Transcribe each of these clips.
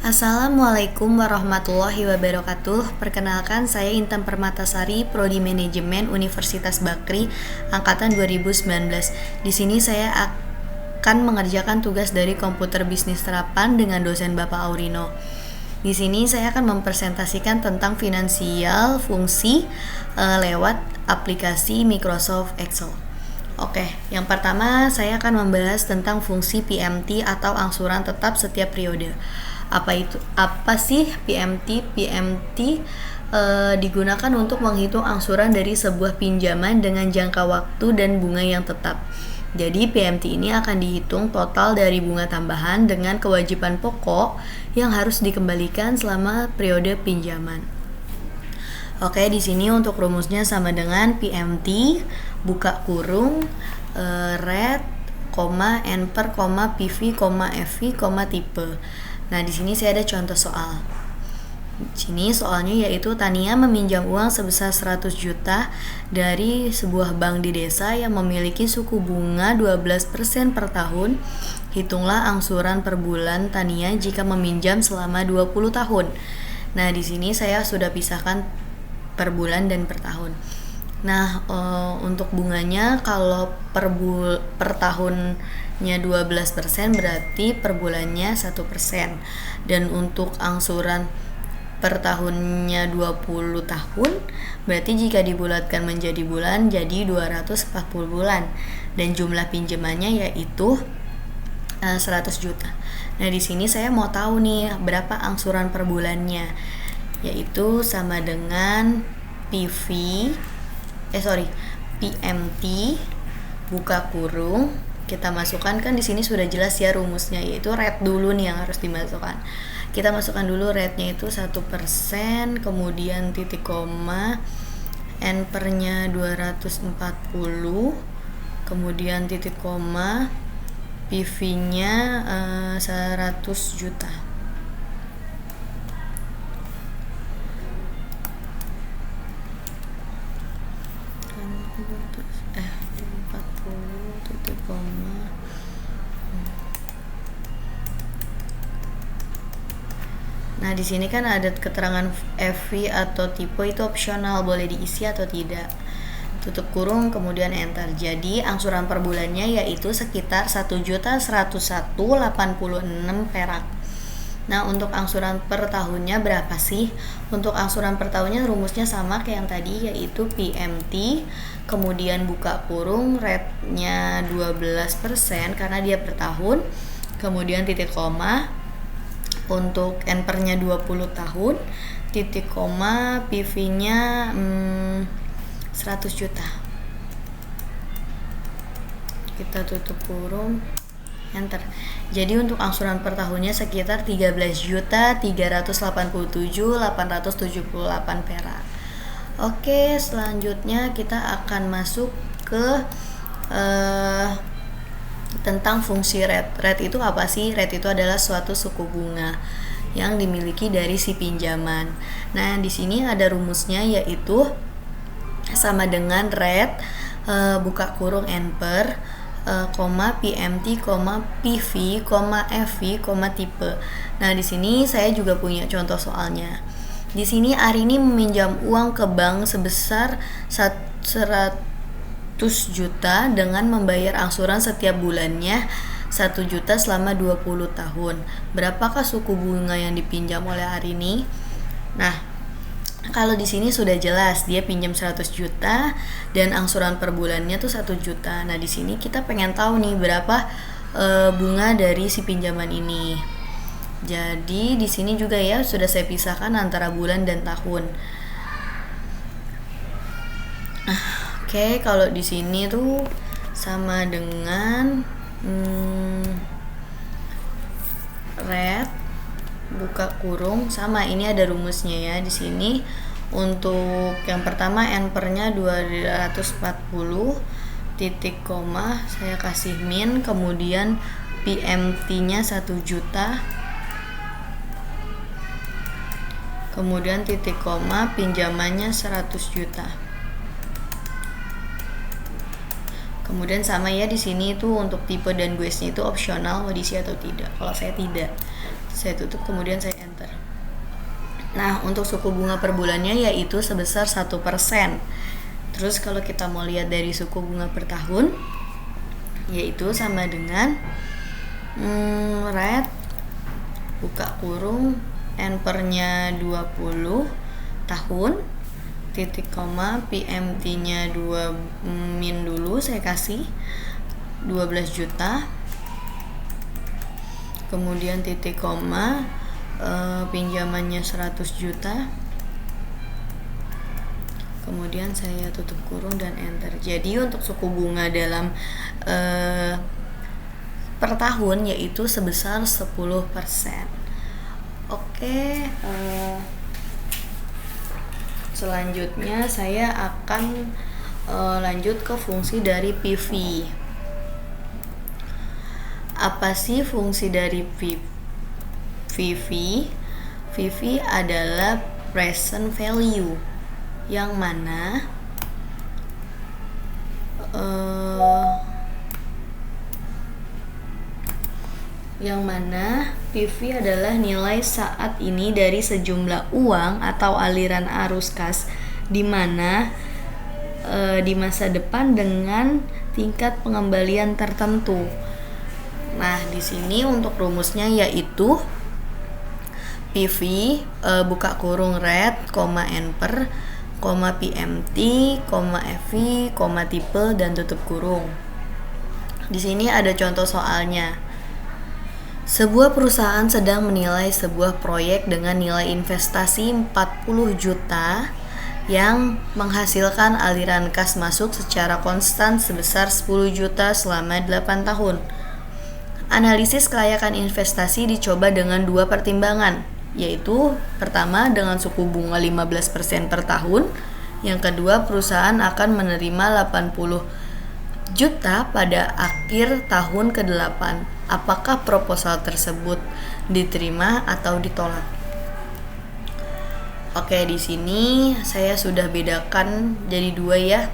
Assalamualaikum warahmatullahi wabarakatuh. Perkenalkan, saya Intan Permatasari, Prodi Manajemen Universitas Bakri angkatan 2019. Di sini saya akan mengerjakan tugas dari komputer bisnis terapan dengan dosen Bapak Aurino. Di sini saya akan mempresentasikan tentang finansial fungsi lewat aplikasi Microsoft Excel. Oke, yang pertama saya akan membahas tentang fungsi PMT atau angsuran tetap setiap periode. Apa sih PMT? PMT digunakan untuk menghitung angsuran dari sebuah pinjaman dengan jangka waktu dan bunga yang tetap. Jadi PMT ini akan dihitung total dari bunga tambahan dengan kewajiban pokok yang harus dikembalikan selama periode pinjaman. Oke, di sini untuk rumusnya sama dengan PMT buka kurung rate, N per, PV, FV, tipe. Nah, di sini saya ada contoh soal. Di sini soalnya yaitu Tania meminjam uang sebesar 100 juta dari sebuah bank di desa yang memiliki suku bunga 12% per tahun. Hitunglah angsuran per bulan Tania jika meminjam selama 20 tahun. Nah, di sini saya sudah pisahkan per bulan dan per tahun. Nah, untuk bunganya kalau per tahunnya 12% berarti per bulannya 1%. Dan untuk angsuran per tahunnya 20 tahun berarti jika dibulatkan menjadi bulan jadi 240 bulan. Dan jumlah pinjamannya yaitu 100 juta. Nah, di sini saya mau tahu nih berapa angsuran per bulannya, yaitu sama dengan PMT buka kurung, kita masukkan, kan di sini sudah jelas ya rumusnya, yaitu rate dulu nih yang harus dimasukkan. Kita masukkan dulu rate-nya itu 1%, kemudian titik koma, N per-nya 240, kemudian titik koma, PV-nya 100 juta. Nah, di sini kan ada keterangan FV atau tipe itu opsional, boleh diisi atau tidak. Tutup kurung, kemudian enter. Jadi, angsuran per bulannya yaitu sekitar 1.101.86 perak. Nah, untuk angsuran per tahunnya berapa sih? Untuk angsuran per tahunnya rumusnya sama kayak yang tadi, yaitu PMT, kemudian buka kurung, rate-nya 12% karena dia per tahun, kemudian titik koma, untuk N per-nya 20 tahun, titik koma, PV-nya 100 juta. Kita tutup kurung, enter. Jadi untuk angsuran per tahunnya sekitar 13.387.878 perak. Oke, selanjutnya kita akan masuk ke tentang fungsi rate. Rate itu apa sih? Rate itu adalah suatu suku bunga yang dimiliki dari si pinjaman. Nah, di sini ada rumusnya yaitu sama dengan rate buka kurung N per, PMT, PV, FV, tipe. Nah, di sini saya juga punya contoh soalnya. Di sini Arini meminjam uang ke bank sebesar 100 juta dengan membayar angsuran setiap bulannya 1 juta selama 20 tahun. Berapakah suku bunga yang dipinjam oleh Arini? Nah, kalau di sini sudah jelas dia pinjam 100 juta dan angsuran per bulannya tuh 1 juta. Nah, di sini kita pengen tahu nih berapa bunga dari si pinjaman ini. Jadi di sini juga ya sudah saya pisahkan antara bulan dan tahun. Oke, kalau di sini tuh sama dengan rate buka kurung, sama ini ada rumusnya ya di sini. Untuk yang pertama N per-nya 240, titik koma, saya kasih min, kemudian PMT-nya 1 juta, kemudian titik koma, pinjamannya 100 juta. Kemudian sama ya di sini itu untuk tipe dan guesnya itu opsional mau diisi atau tidak. Kalau saya tidak. saya tutup, kemudian saya enter. Nah, untuk suku bunga per bulannya yaitu sebesar 1%. Terus kalau kita mau lihat dari suku bunga per tahun, yaitu sama dengan rate buka kurung N/nya 20 tahun, titik koma, PMT-nya 2 min dulu saya kasih 12 juta, kemudian titik koma, pinjamannya 100 juta, kemudian saya tutup kurung dan enter. Jadi untuk suku bunga dalam per tahun yaitu sebesar 10%. Oke, selanjutnya saya akan lanjut ke fungsi dari PV. Apa sih fungsi dari PV? PV adalah present value, yang mana PV adalah nilai saat ini dari sejumlah uang atau aliran arus kas di mana di masa depan dengan tingkat pengembalian tertentu. Nah, di sini untuk rumusnya yaitu PV buka kurung rate, N/, PMT, FV, tipe dan tutup kurung. Di sini ada contoh soalnya. Sebuah perusahaan sedang menilai sebuah proyek dengan nilai investasi 40 juta yang menghasilkan aliran kas masuk secara konstan sebesar 10 juta selama 8 tahun. Analisis kelayakan investasi dicoba dengan 2 pertimbangan, yaitu pertama dengan suku bunga 15% per tahun, yang kedua perusahaan akan menerima 80 juta pada akhir tahun ke-8. Apakah proposal tersebut diterima atau ditolak? Oke, di sini saya sudah bedakan jadi 2 ya.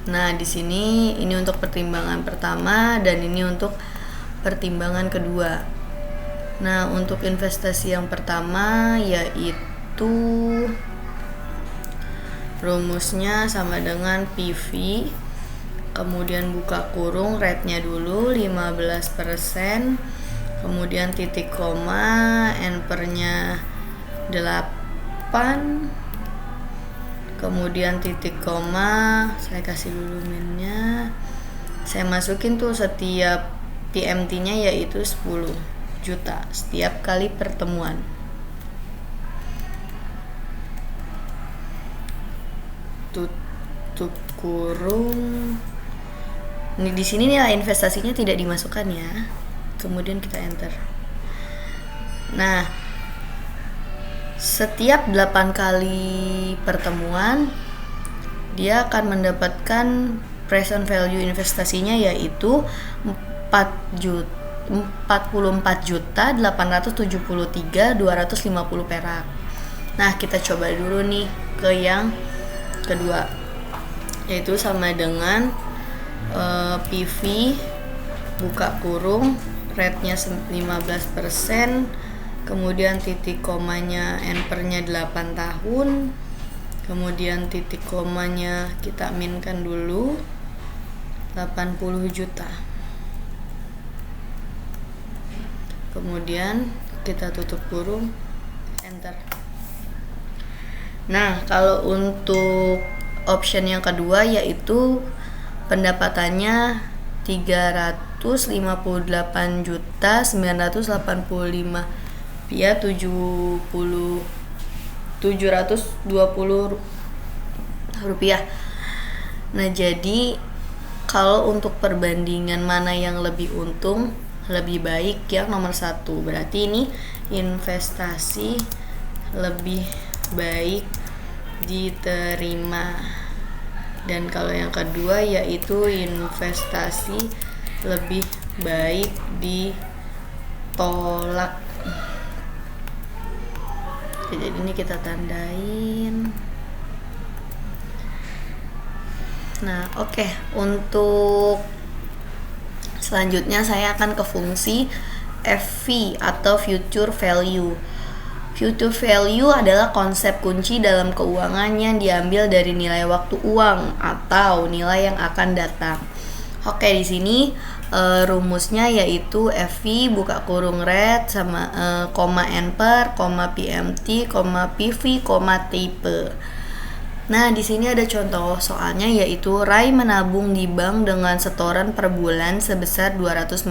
Nah, di sini ini untuk pertimbangan pertama dan ini untuk pertimbangan kedua. Nah, untuk investasi yang pertama yaitu rumusnya sama dengan PV, kemudian buka kurung rate-nya dulu 15%, kemudian titik koma, N/nya 8, kemudian titik koma, saya kasih dulu minnya, saya masukin tuh setiap PMT-nya yaitu 10 juta setiap kali pertemuan. Tutup kurung. Ini di sini nilai investasinya tidak dimasukkan ya. Kemudian kita enter. Nah, setiap 8 kali pertemuan dia akan mendapatkan present value investasinya yaitu 44.873.250 perak. Nah, kita coba dulu nih ke yang kedua, yaitu sama dengan PV buka kurung rate-nya 15%, kemudian titik komanya N/nya 8 tahun, kemudian titik komanya kita minkan dulu 80 juta, kemudian kita tutup kurung, enter. Nah, kalau untuk option yang kedua yaitu pendapatannya 358.985 ya 720 rupiah. Nah, jadi kalau untuk perbandingan mana yang lebih untung, lebih baik yang nomor 1. Berarti ini investasi lebih baik diterima. Dan kalau yang kedua yaitu investasi lebih baik ditolak. Oke, jadi ini kita tandain. Nah, oke. Untuk selanjutnya saya akan ke fungsi FV atau future value. Future value adalah konsep kunci dalam keuangan yang diambil dari nilai waktu uang atau nilai yang akan datang. Oke, di sini rumusnya yaitu FV buka kurung rate sama koma NPER, koma PMT, koma PV, koma type. Nah, di sini ada contoh soalnya yaitu Rai menabung di bank dengan setoran per bulan sebesar 250.000.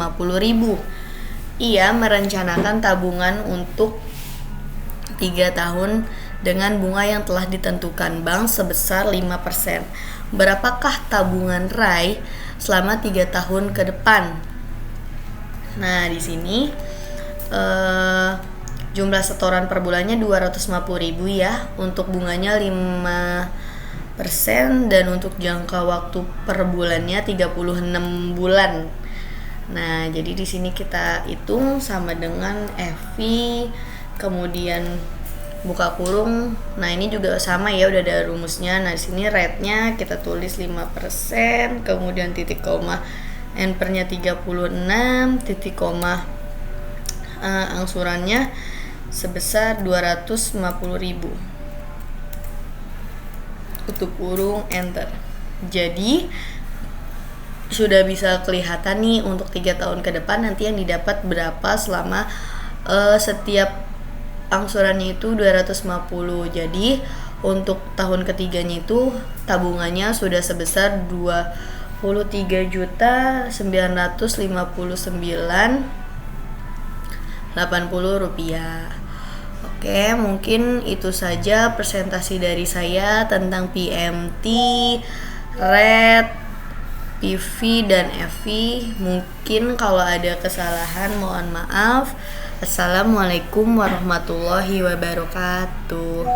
Ia merencanakan tabungan untuk 3 tahun dengan bunga yang telah ditentukan bank sebesar 5%. Berapakah tabungan Rai selama 3 tahun ke depan? Nah, di sini jumlah setoran per bulannya 250.000 ya, untuk bunganya 5% dan untuk jangka waktu per bulannya 36 bulan. Nah, jadi di sini kita hitung sama dengan FV, kemudian buka kurung. Nah, ini juga sama ya, udah ada rumusnya. Nah, di sini rate-nya kita tulis 5%, kemudian titik koma NPER-nya 36, titik koma angsurannya sebesar 250.000. Tutup kurung, enter. Jadi sudah bisa kelihatan nih untuk 3 tahun ke depan nanti yang didapat berapa selama setiap angsurannya itu 250. Jadi untuk tahun ketiganya itu tabungannya sudah sebesar 23.959.80 rupiah. Oke, mungkin itu saja presentasi dari saya tentang PMT, rate, PV, dan FV. Mungkin kalau ada kesalahan mohon maaf. Assalamualaikum warahmatullahi wabarakatuh.